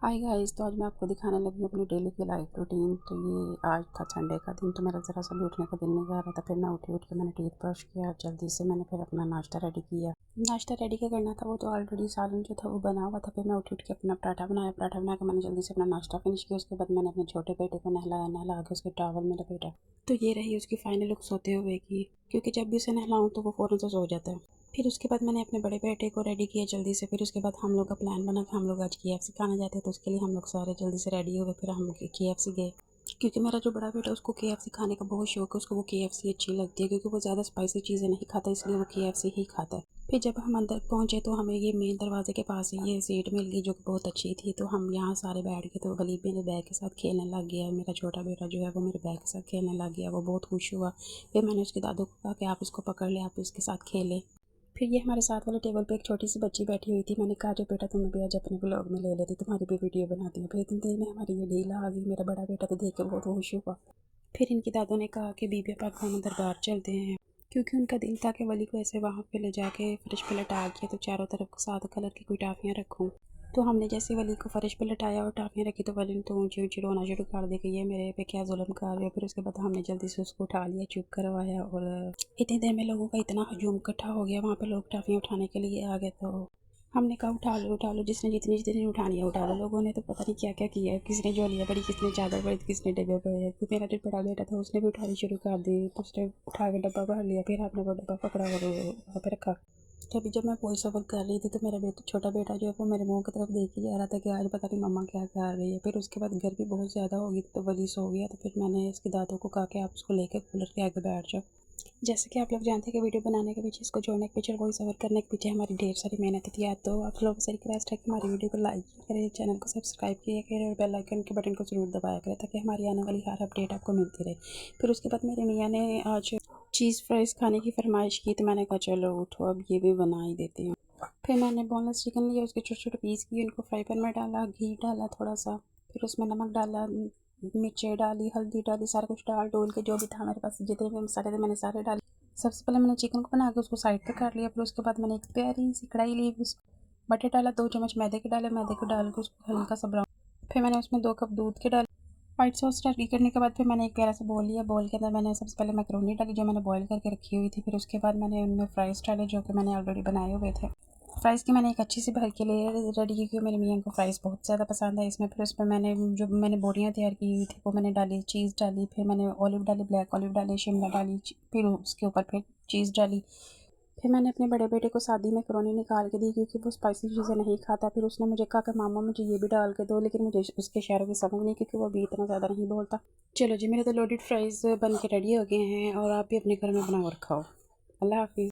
Hi guys, तो आज मैं आपको दिखाने लगी हूँ अपनी डेली की लाइफ रूटीन। तो ये आज था संडे का दिन, तो मेरा ज़रा सा भी उठने का दिल नहीं कर रहा था। फिर मैं उठ के मैंने टीथ ब्रश किया, जल्दी से मैंने फिर अपना नाश्ता रेडी किया। नाश्ता रेडी क्या करना था, वो तो ऑलरेडी सालन जो था वो बना हुआ था। फिर मैं उठ के अपना पराठा बनाया। पराठा बना के मैंने जल्दी से अपना नाश्ता फिनिश किया। उसके बाद मैंने अपने छोटे बेटे को नहला के उसके टॉवल में लपेटा। तो ये रही उसकी फाइनल लुक सोते हुए की, क्योंकि जब भी उसे नहलाऊँ तो वो फ़ौरन से सो जाता है। फिर उसके बाद मैंने अपने बड़े बेटे को रेडी किया जल्दी से। फिर उसके बाद हम लोग का प्लान बना कि हम लोग आज KFC खाने जाते हैं, तो उसके लिए हम लोग सारे जल्दी से रेडी हो गए। फिर हम लोग KFC गए, क्योंकि मेरा जो बड़ा बेटा उसको KFC खाने का बहुत शौक है। उसको वो KFC अच्छी लगती है, क्योंकि वो ज़्यादा स्पाइसी चीज़ें नहीं खाता, इसलिए वो KFC ही खाता है। फिर जब हम अंदर पहुँचे तो हमें ये मेन दरवाजे के पास ही ये सीट मिल गई, जो कि बहुत अच्छी थी। तो हम यहाँ सारे बैठ गए। तो वलीद मेरे बैग के साथ खेलने लग गया। मेरा छोटा बेटा जो है वो मेरे बैग के साथ खेलने लग गया, वो बहुत खुश हुआ। फिर मैंने उसके दादू को कहा कि आप इसको पकड़ ले, आप इसके साथ खेलें। फिर ये हमारे साथ वाले टेबल पे एक छोटी सी बच्ची बैठी हुई थी। मैंने कहा, जो बेटा तुम्हें भी आज अपने ब्लॉग में ले लेती, तुम्हारी भी वीडियो बनाती हूँ। फिर इतनी देर में हमारी ये डील आ गई। मेरा बड़ा बेटा तो देख के बहुत खुश हुआ। फिर इनकी दादों ने कहा कि बीबी पाक खाना दरबार चलते हैं, क्योंकि उनका दिल था कि वली को ऐसे वहाँ पे ले जाके फ्रिज पे लटा के तो चारों तरफ सादा कलर की कोई टाफियाँ रखूँ। तो हमने जैसे वली को फर्श पे लटाया और टाफियाँ रखी, तो वली ने तो ऊँची ऊँची रोना शुरू कर दी कि ये मेरे पे क्या जुल्म कर रहे हो। फिर उसके बाद हमने जल्दी से उसको उठा लिया, चुप करवाया। और इतनी देर में लोगों का इतना हजूम इकट्ठा हो गया, वहाँ पे लोग टाफियाँ उठाने के लिए आ गए। तो हमने कहा उठा लो, जिसने जितनी जितनी उठानी है उठा लो। लोगों ने तो पता नहीं क्या क्या किया है, किसने झोलियाँ भरी, किसने चादर भरी, किसने डब्बे भरे। तो मेरा जो बड़ा बेटा था उसने भी उठानी शुरू कर दी, तो उसने उठा के डब्बा भर लिया। फिर आपने वो डब्बा पकड़ा और वहाँ पे रखा। तो अभी जब मैं वॉइस ओवर कर रही थी, तो मेरा छोटा बेटा जो है वो मेरे मुंह की तरफ देख ही जा रहा था कि आज पता नहीं मम्मा क्या कर रही है। फिर उसके बाद गर्मी बहुत ज़्यादा हो गई, तो वली सो गया। तो फिर मैंने इसके दादों को कहा कि आप उसको लेकर कूलर के आगे बैठ जाओ। जैसे कि आप लोग जानते हैं कि वीडियो बनाने के पीछे, इसको जोड़ने के पीछे, वॉइस ओवर करने के पीछे हमारी ढेर सारी मेहनत थी। या तो आप लोगों से रिक्वेस्ट है कि हमारी वीडियो को लाइक करें, चैनल को सब्सक्राइब किया करें और बेल आइकन के बटन को ज़रूर दबाया करें, ताकि हमारी आने वाली हर अपडेट आपको मिलती रहे। फिर उसके बाद मेरे मियाँ ने आज चीज़ फ्राइज़ खाने की फरमाइश की, तो मैंने कहा चलो उठो, अब ये भी बना ही देती हूँ। फिर मैंने बोनलेस चिकन लिया, उसके छोटे छोटे पीस किए, उनको फ्राई पैन में डाला, घी डाला थोड़ा सा। फिर उसमें नमक डाला, मिर्चें डाली, हल्दी डाली, सारा कुछ डाल डोल के जो भी था मेरे पास, जितने भी मसाले थे मैंने सारे डाले। सबसे पहले मैंने चिकन को बना के उसको साइड पे कर लिया। फिर उसके बाद मैंने एक प्यारी सी कढ़ाई ली, उस बटर डाला, 2 चम्मच मैदे के डाले, मैदे को डाल के उसको हल्का सा ब्राउन। फिर मैंने उसमें 2 कप दूध के डाले। व्हाइट सॉस रेडी करने के बाद फिर मैंने एक प्यारा सा बोल लिया। बोल के अंदर मैंने सबसे पहले मैक्रोनी डाली, जो मैंने बॉईल करके रखी हुई थी। फिर उसके बाद मैंने उनमें फ्राइज़ डाले, जो कि मैंने ऑलरेडी बनाए हुए थे। फ्राइज़ की मैंने एक अच्छी सी भर के लेयर रेडी की, क्योंकि मेरे मियाँ को फ्राइज़ बहुत ज़्यादा पसंद है इसमें। फिर उसमें मैंने बोटियाँ तैयार की हुई थी वो मैंने डाली, चीज़ डाली, फिर मैंने ऑलिव डाली, ब्लैक ऑलिव डाली, शिमला डाली, फिर उसके ऊपर फिर चीज़ डाली। फिर मैंने अपने बड़े बेटे को सादी मैकरोनी निकाल के दी, क्योंकि वो स्पाइसी चीज़ें नहीं खाता। फिर उसने मुझे कहा कि मामा मुझे ये भी डाल के दो, लेकिन मुझे उसके इशारों की समझ नहीं, क्योंकि वो भी इतना ज़्यादा नहीं बोलता। चलो जी, मेरे तो लोडेड फ्राइज़ बन के रेडी हो गए हैं, और आप भी अपने घर में बना और खाओ। अल्लाह हाफिज़।